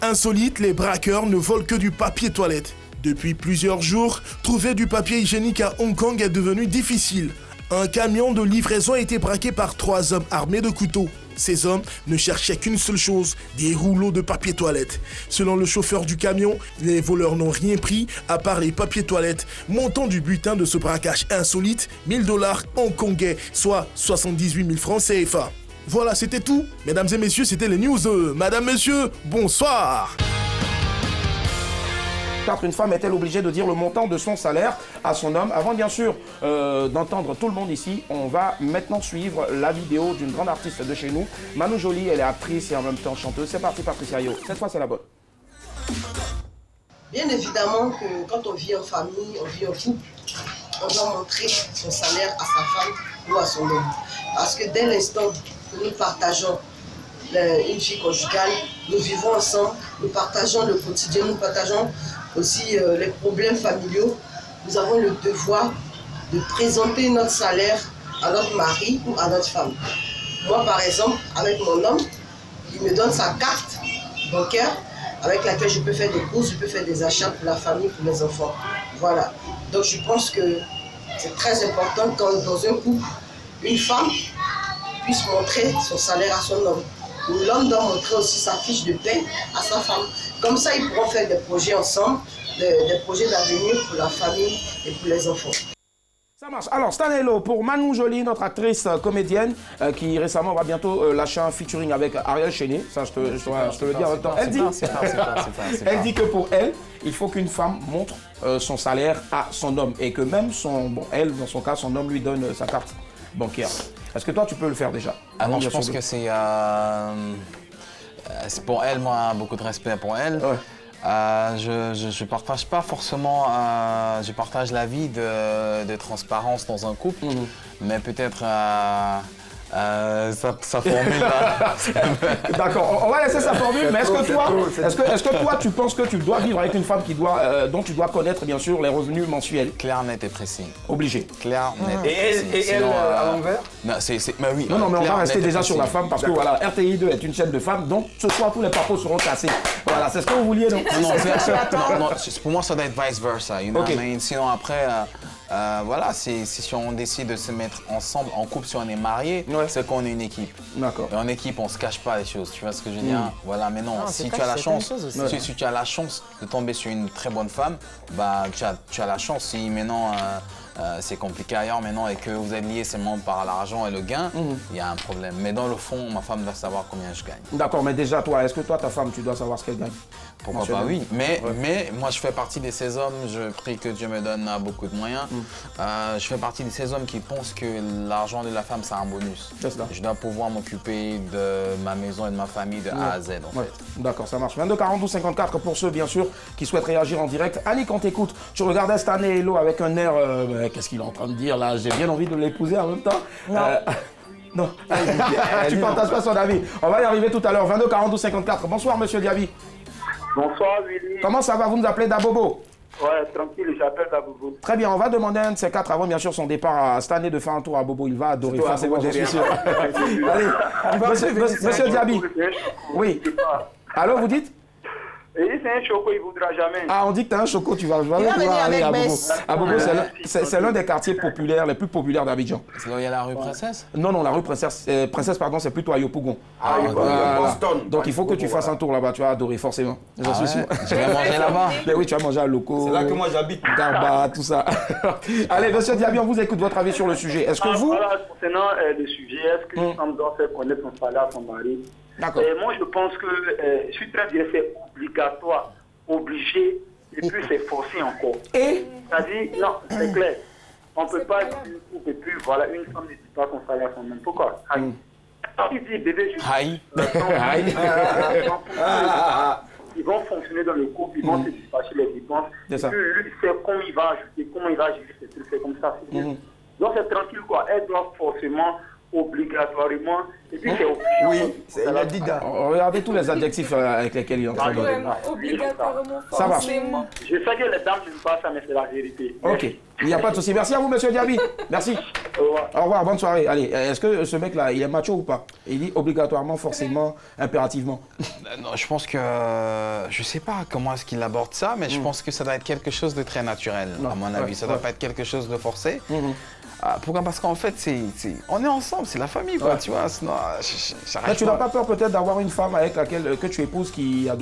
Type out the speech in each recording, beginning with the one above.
Insolite, les braqueurs ne volent que du papier toilette. Depuis plusieurs jours, trouver du papier hygiénique à Hong Kong est devenu difficile. Un camion de livraison a été braqué par 3 hommes armés de couteaux. Ces hommes ne cherchaient qu'une seule chose, des rouleaux de papier toilette. Selon le chauffeur du camion, les voleurs n'ont rien pris à part les papiers toilettes. Montant du butin de ce braquage insolite, 1000 $ hongkongais, soit 78 000 francs CFA. Voilà, c'était tout. Mesdames et messieurs, c'était les news. Madame, monsieur, bonsoir. Une femme est-elle obligée de dire le montant de son salaire à son homme? Avant bien sûr d'entendre tout le monde ici, on va maintenant suivre la vidéo d'une grande artiste de chez nous. Manu Joly, elle est actrice et en même temps chanteuse. C'est parti Patricia Yo, cette fois c'est la bonne. Bien évidemment que quand on vit en famille, on vit en couple, on doit montrer son salaire à sa femme ou à son homme. Parce que dès l'instant que nous partageons une vie conjugale, nous vivons ensemble, nous partageons le quotidien, nous partageons aussi les problèmes familiaux, nous avons le devoir de présenter notre salaire à notre mari ou à notre femme. Moi, par exemple, avec mon homme, il me donne sa carte bancaire avec laquelle je peux faire des courses, je peux faire des achats pour la famille, pour les enfants. Voilà. Donc, je pense que c'est très important quand dans un couple, une femme puisse montrer son salaire à son homme. L'homme doit montrer aussi sa fiche de paie à sa femme. Comme ça, ils pourront faire des projets ensemble, des projets d'avenir pour la famille et pour les enfants. Ça marche. Alors, Stanello, pour Manu Joly, notre actrice comédienne, qui récemment va bientôt lâcher un featuring avec Ariel Chénier. Ça, je te le dis en même temps. Elle dit que pour elle, il faut qu'une femme montre son salaire à son homme. Et que même elle, dans son cas, son homme lui donne sa carte bancaire. Est-ce que toi, tu peux le faire déjà? Ah non, je pense que c'est pour elle, moi, beaucoup de respect pour elle. Ouais. Je partage pas forcément, je partage l'avis de transparence dans un couple, mais peut-être sa formule là. D'accord, on va laisser sa formule, mais est-ce que toi tu penses que tu dois vivre avec une femme dont tu dois connaître bien sûr les revenus mensuels? Clair, net et précis. Obligé. Clair, net et précis. Et elle à l'envers? Mais oui. Non, mais on va rester déjà sur la femme parce que voilà, RTI2 est une chaîne de femmes, donc ce soir tous les papos seront cassés. Voilà, c'est ce que vous vouliez donc. Non, pour moi ça doit être vice versa, you know? Okay. Mais sinon après. Voilà, si on décide de se mettre ensemble en couple, si on est marié, c'est qu'on est une équipe. D'accord. Et en équipe, on se cache pas les choses. Tu vois ce que je veux dire? Voilà, mais non, si tu as la chance, si tu as la chance de tomber sur une très bonne femme, bah tu as la chance. Si maintenant c'est compliqué ailleurs maintenant et que vous êtes liés seulement par l'argent et le gain, il y a un problème. Mais dans le fond, ma femme doit savoir combien je gagne. D'accord, mais déjà toi, est-ce que toi, ta femme, tu dois savoir ce qu'elle gagne? Pourquoi pas, oui. Mais moi, je fais partie de ces hommes, je prie que Dieu me donne beaucoup de moyens. Je fais partie de ces hommes qui pensent que l'argent de la femme, c'est un bonus. Je dois pouvoir m'occuper de ma maison et de ma famille de A à Z, en fait. D'accord, ça marche. 22 42 54 pour ceux, bien sûr, qui souhaitent réagir en direct. Annie, quand t'écoutes, tu regardais Stanello avec un air... qu'est-ce qu'il est en train de dire, là? J'ai bien envie de l'épouser en même temps. Non. Tu partages pas son avis. On va y arriver tout à l'heure. 22 42 54. Bonsoir, monsieur Diaby. Bonsoir, Willy. Comment ça va? Vous nous appelez Dabobo? Ouais, tranquille, j'appelle Dabobo. Très bien, on va demander à un de ces quatre avant, bien sûr, son départ à Stané de faire un tour à Bobo. Il va adorer ça, c'est bon, je suis sûr. Allez, monsieur Diaby. Oui. Alors, vous dites? Et c'est un choco, il ne voudra jamais. Ah, on dit que tu as un choco, tu vas pouvoir aller à Bobo. À Bobo, c'est l'un des quartiers populaires, les plus populaires d'Abidjan. C'est là où il y a la rue Princesse? Non, la rue Princesse, pardon, c'est plutôt à Yopougon. Ah, Boston. Donc il faut que tu fasses un tour là-bas, tu vas adorer forcément. J'en suis sûr. Tu vas manger là-bas? Mais oui, tu vas manger à Loco. C'est là que moi j'habite. Garba, tout ça. Allez, monsieur Diaby, on vous écoute votre avis sur le sujet. Est-ce que vous... Voilà, concernant le sujet, est-ce que femme doit faire connaître son salaire à son mari? D'accord. Moi, je pense que, je suis très bien, c'est obligatoire, obligé, et puis c'est forcé encore. Et c'est-à-dire, non, c'est clair. On ne peut pas dire, et puis voilà, une femme ne dit pas son salaire à son homme. Pourquoi? Il dit, bébé, ils vont fonctionner dans le couple, ils vont se dispatcher les dépenses. Et puis lui, il sait comment il va ajouter, comment il va gérer ces trucs, c'est comme ça. Donc c'est tranquille, quoi. Elle doit forcément obligatoirement, et puis c'est obligatoire. Oui, c'est la dida. Regardez tous les adjectifs avec lesquels il est en train de... Obligatoirement, ça va. Je sais que les dames n'aiment pas ça, mais c'est la vérité. Ok, il n'y a pas de souci. Merci à vous, monsieur Diaby. Merci. Au revoir, bonne soirée. Allez, est-ce que ce mec-là, il est macho ou pas? Il dit obligatoirement, forcément, impérativement. Non, je pense que... je sais pas comment est-ce qu'il aborde ça, mais je pense que ça doit être quelque chose de très naturel, à mon avis. Ça doit pas être quelque chose de forcé. Pourquoi? Parce qu'en fait, on est ensemble, c'est la famille, quoi, tu vois. Sinon, mais tu n'as pas peur peut-être d'avoir une femme avec laquelle que tu épouses qui a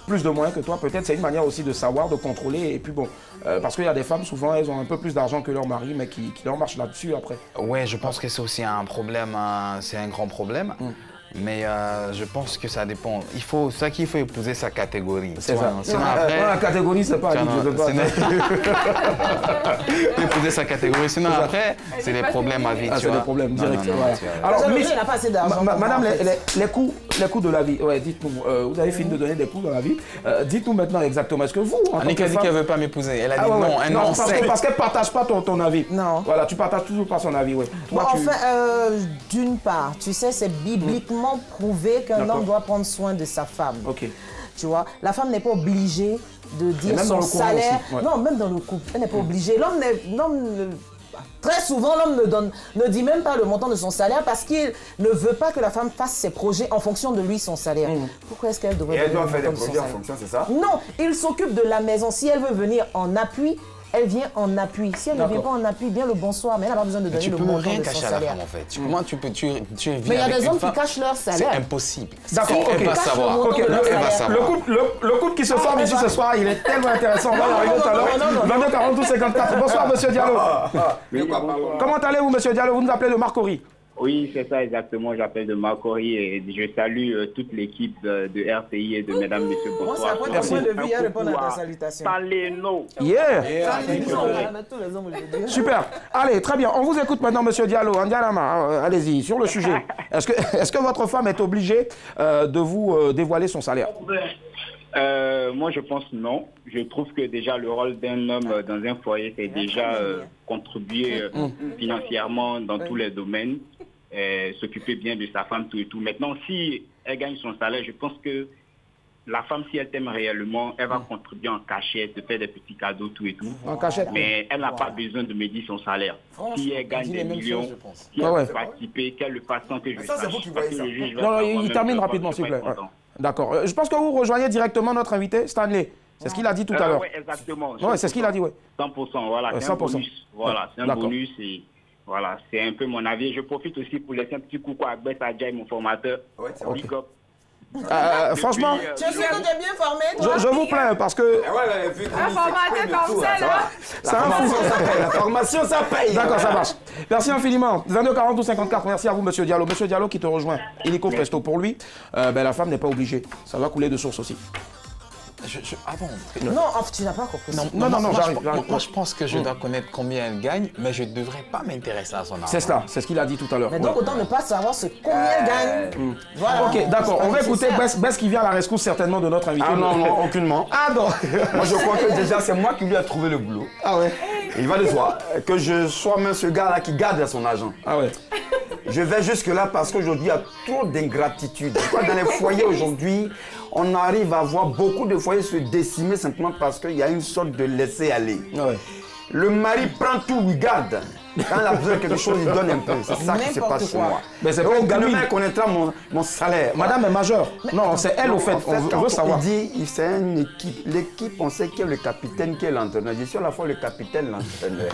plus de moyens que toi? Peut-être c'est une manière aussi de savoir, de contrôler. Et puis bon, parce qu'il y a des femmes, souvent, elles ont un peu plus d'argent que leur mari, mais qui leur marchent là-dessus après. Ouais, je pense que c'est aussi un problème, c'est un grand problème. Mais je pense que ça dépend. C'est ça qu'il faut épouser sa catégorie. C'est ça. Sinon, après, la catégorie, c'est pas... Épouser sa catégorie. Sinon, après, c'est des problèmes à vie. C'est des problèmes directs. Alors, il n'a pas assez d'argent. Madame, les coûts de la vie. Ouais, dites-nous, vous avez fini de donner des coûts dans la vie. Dites-nous maintenant exactement, est-ce que vous, en tant que femme... a dit qu'elle ne veut pas m'épouser. Elle a dit non, un non. Parce qu'elle ne partage pas ton avis. Non. Voilà, tu partages toujours pas son avis, oui. Enfin, d'une part, tu sais, c'est bibliquement prouvé qu'un homme doit prendre soin de sa femme. Ok. Tu vois, la femme n'est pas obligée de dire son salaire. Non, même dans le couple, elle n'est pas obligée. Très souvent, l'homme ne dit même pas le montant de son salaire parce qu'il ne veut pas que la femme fasse ses projets en fonction de lui, son salaire. Pourquoi est-ce qu'elle devrait... Et elle doit faire des projets en fonction, c'est ça? Non, il s'occupe de la maison. Si elle veut venir en appui, elle vient en appui. Si elle ne vient pas en appui, bien le bonsoir, mais elle n'a pas besoin de donner le montant de son salaire. Tu peux rien cacher à la femme, en fait. Comment tu es mais il y a des hommes qui cachent leur salaire. C'est impossible. D'accord, elle va savoir. Le couple qui se forme ici ce soir, il est tellement intéressant. On va y arriver tout à l'heure. 22 42 54. Bonsoir, monsieur Diallo. Comment allez-vous, monsieur Diallo? Vous nous appelez de Marcory? Oui, c'est ça exactement. J'appelle de Marcory et je salue toute l'équipe de RTI et de mesdames, messieurs, bonsoir. Moi, c'est à point de vue, elle répond à ta salutation. Salut-nous. Super. Allez, très bien. On vous écoute maintenant, monsieur Diallo. Allez-y, sur le sujet. Est-ce que votre femme est obligée de vous dévoiler son salaire? Moi, je pense non. Je trouve que déjà le rôle d'un homme dans un foyer, c'est déjà contribuer financièrement dans tous les domaines, s'occuper bien de sa femme, tout et tout. Maintenant, si elle gagne son salaire, je pense que la femme, si elle t'aime réellement, elle va contribuer en cachette, te faire des petits cadeaux, tout et tout. En cachette. Mais elle n'a pas besoin de me dire son salaire. Si elle gagne des millions, si elle peut participer, qu'elle le fasse sans que je sache. Ça, c'est vous qui voyez ça. Non, il termine rapidement, s'il vous plaît. D'accord. Je pense que vous rejoignez directement notre invité, Stanley. C'est ce qu'il a dit tout à l'heure. Oui, exactement. Oui, c'est ce qu'il a dit, oui. 100%, voilà. C'est un bonus. Voilà, c'est un bonus et voilà, c'est un peu mon avis. Je profite aussi pour laisser un petit coucou à Bess Adjaï, mon formateur. Big up. Franchement, tu sais que tu es bien formé, toi. Je vous plains parce que... Un formateur comme ça, là. C'est un fou. La formation, ça paye. D'accord, ça marche. Merci infiniment. 22 42 54. Merci à vous, monsieur Diallo. Monsieur Diallo qui te rejoint. Illico presto pour lui. La femme n'est pas obligée. Ça va couler de source aussi. Non, tu n'as pas compris. Non, j'arrive. Moi, je pense que je dois connaître combien elle gagne, mais je ne devrais pas m'intéresser à son argent. C'est cela, c'est ce qu'il a dit tout à l'heure. Mais donc, autant ne pas savoir combien elle gagne. Voilà. Ok, d'accord. On va écouter Bess qui vient à la rescousse certainement de notre invité. Ah non, aucunement. Ah non. Moi, je crois que déjà, c'est moi qui lui ai trouvé le boulot. Ah ouais. Il va de soi que je sois même ce gars-là qui garde son argent. Ah ouais. Je vais jusque-là parce qu'aujourd'hui, il y a trop d'ingratitude. Dans les foyers aujourd'hui, on arrive à voir beaucoup de foyers se décimer simplement parce qu'il y a une sorte de laisser-aller. Ouais. Le mari prend tout, il garde. Quand il a besoin de quelque chose, il donne un peu. C'est ça qui se passe chez moi. Mais c'est pas demain connaîtra mon salaire. Madame est majeure. Non, c'est elle au fait. On veut savoir. Il dit, c'est une équipe. L'équipe, on sait qui est le capitaine, qui est l'entraîneur. Je suis à la fois le capitaine, l'entraîneur.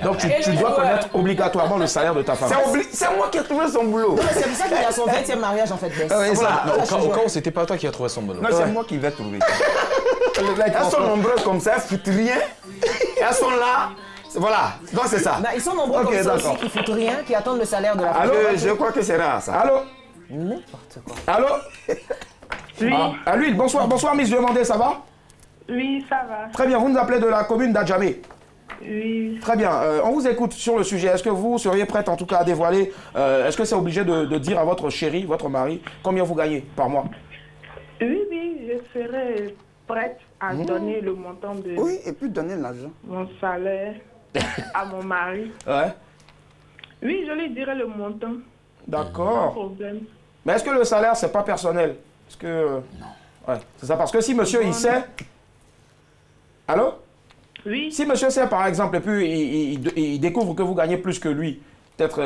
Donc tu dois connaître obligatoirement le salaire de ta femme. C'est moi qui ai trouvé son boulot. C'est pour ça qu'il a son 20e mariage en fait. Au cas où c'était pas toi qui as trouvé son boulot. Non, c'est moi qui vais trouver. Elles sont nombreuses comme ça, elles foutent rien. Elles sont là. Voilà, donc c'est ça. Ils sont nombreux comme ça aussi qui foutent rien, qui attendent le salaire de la femme. Je crois que c'est rare ça. Allô? N'importe quoi. Allô? Oui. À lui, bonsoir, Miss Demandé, ça va? Oui, ça va. Très bien, vous nous appelez de la commune d'Adjamé. Oui. Très bien, on vous écoute sur le sujet. Est-ce que vous seriez prête en tout cas à dévoiler, est-ce que c'est obligé de dire à votre chéri, votre mari, combien vous gagnez par mois? Oui, je serais prête à donner le montant de... Oui, et puis donner l'argent. Mon salaire à mon mari. Ouais. Oui, je lui dirai le montant. D'accord. Pas de problème. Mais est-ce que le salaire, c'est pas personnel? Est-ce que... Non. Ouais, c'est ça, parce que si monsieur, il sait... Allô? Oui. Si monsieur sait, par exemple, et puis il découvre que vous gagnez plus que lui, peut-être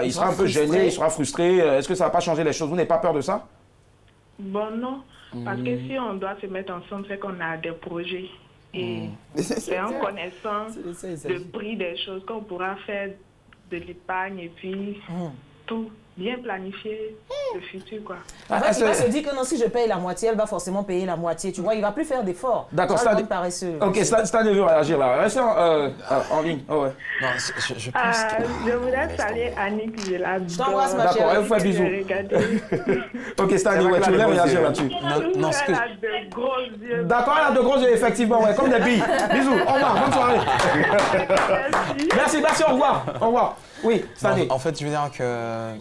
il sera un peu gêné, il sera frustré. Est-ce que ça va pas changer les choses? Vous n'avez pas peur de ça? Bon, non. Parce que si on doit se mettre ensemble, c'est qu'on a des projets. Et c'est en connaissant le prix des choses qu'on pourra faire de l'épargne et puis tout bien planifier le futur, quoi. En fait, il va se dire que non, si je paye la moitié, elle va forcément payer la moitié. Tu vois, il va plus faire d'efforts. D'accord, ça paresseux. Ok, Stan veut réagir là. Restez en ligne. Oh, ouais. Non, je pense je voudrais saluer Annick, je l'adore. Je t'embrasse, ma chérie. D'accord, elle vous fait bisous. Ok, Stan, ouais, tu voulais réagir là-dessus. Non, elle a de gros yeux. D'accord, elle a de gros yeux, effectivement, ouais, comme des billes. Bisous, au revoir, bonne soirée. Merci, au revoir. Au revoir. Oui, Stan. En fait, je veux dire que...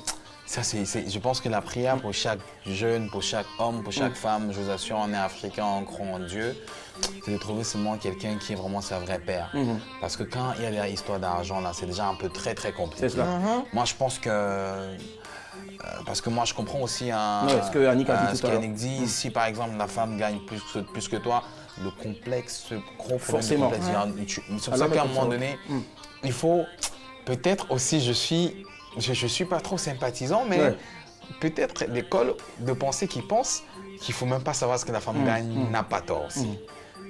Ça, je pense que la prière pour chaque jeune, pour chaque homme, pour chaque femme, je vous assure, on est africain, on croit en Dieu, c'est de trouver seulement quelqu'un qui est vraiment sa vraie père. Parce que quand il y a des histoires d'argent, là, c'est déjà un peu très compliqué. Moi, je pense que... parce que moi, je comprends aussi ce que Annick a dit tout à l'heure. dit. Si, par exemple, la femme gagne plus que toi, le complexe, ce gros forcément. C'est pour ça qu'à un moment donné, il faut... Peut-être aussi, je suis pas trop sympathisant, mais peut-être l'école de pensée qui pense qu'il ne faut même pas savoir ce que la femme gagne n'a pas tort aussi.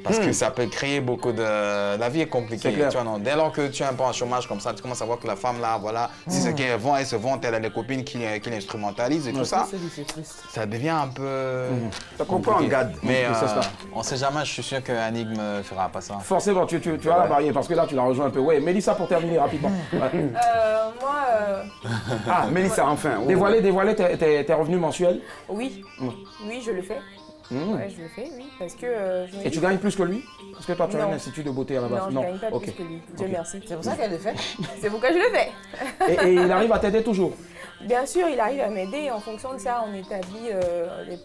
Parce que ça peut créer beaucoup de... La vie est compliquée. Tu vois, non? Dès lors que tu es un peu en chômage comme ça, tu commences à voir que la femme là, voilà, si ce qu'elle vend, elle se vend, elle a des copines qui l'instrumentalisent et tout ça. Ça devient un peu... Ça comprend en garde. Mais on ne sait jamais, je suis sûr que Annick me fera pas ça. Forcément, tu vas la marier parce que là, tu la rejoins un peu. Ouais, Mélissa, pour terminer rapidement. Ah, Mélissa, enfin. Dévoiler tes revenus mensuels? Oui, oui, je le fais. Ouais, je le fais, oui, parce que... Et tu gagnes plus que lui? Parce que toi, tu as un institut de beauté à la base. Non, je ne gagne pas plus que lui. Dieu merci. C'est pour ça qu'elle le fait. C'est pourquoi je le fais. Et il arrive à t'aider toujours? Bien sûr, il arrive à m'aider. En fonction de ça, on établit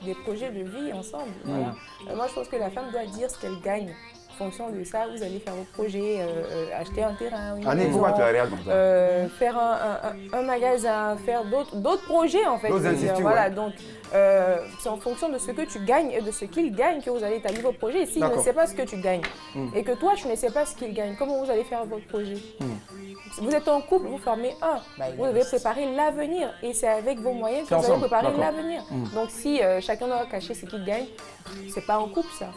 des projets de vie ensemble. Voilà. Moi, je pense que la femme doit dire ce qu'elle gagne. En fonction de ça, vous allez faire vos projets, acheter un terrain, une maison, faire un magasin, faire d'autres projets en fait. Voilà, donc c'est en fonction de ce que tu gagnes et de ce qu'il gagne que vous allez établir vos projets. S'il ne sait pas ce que tu gagnes et que toi tu ne sais pas ce qu'il gagne, comment vous allez faire votre projet? Vous êtes en couple, vous formez vous devez préparer l'avenir et c'est avec vos moyens que vous allez préparer l'avenir. Donc si chacun doit cacher ce qu'il gagne, c'est pas en couple ça.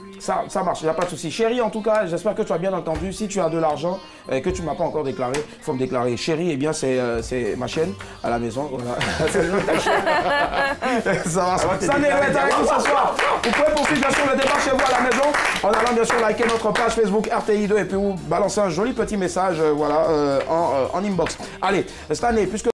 Ça marche, il n'y a pas de souci. Chérie, en tout cas, j'espère que tu as bien entendu. Si tu as de l'argent et que tu ne m'as pas encore déclaré, il faut me déclarer. Chérie, eh bien, c'est ma chaîne à la maison. Voilà. Ça marche. Ça n'est pas avec nous ce soir. Vous pouvez poursuivre bien sûr le débat chez vous à la maison en allant bien sûr liker notre page Facebook RTI2 et puis vous balancer un joli petit message voilà, en inbox. Allez, cette année, puisque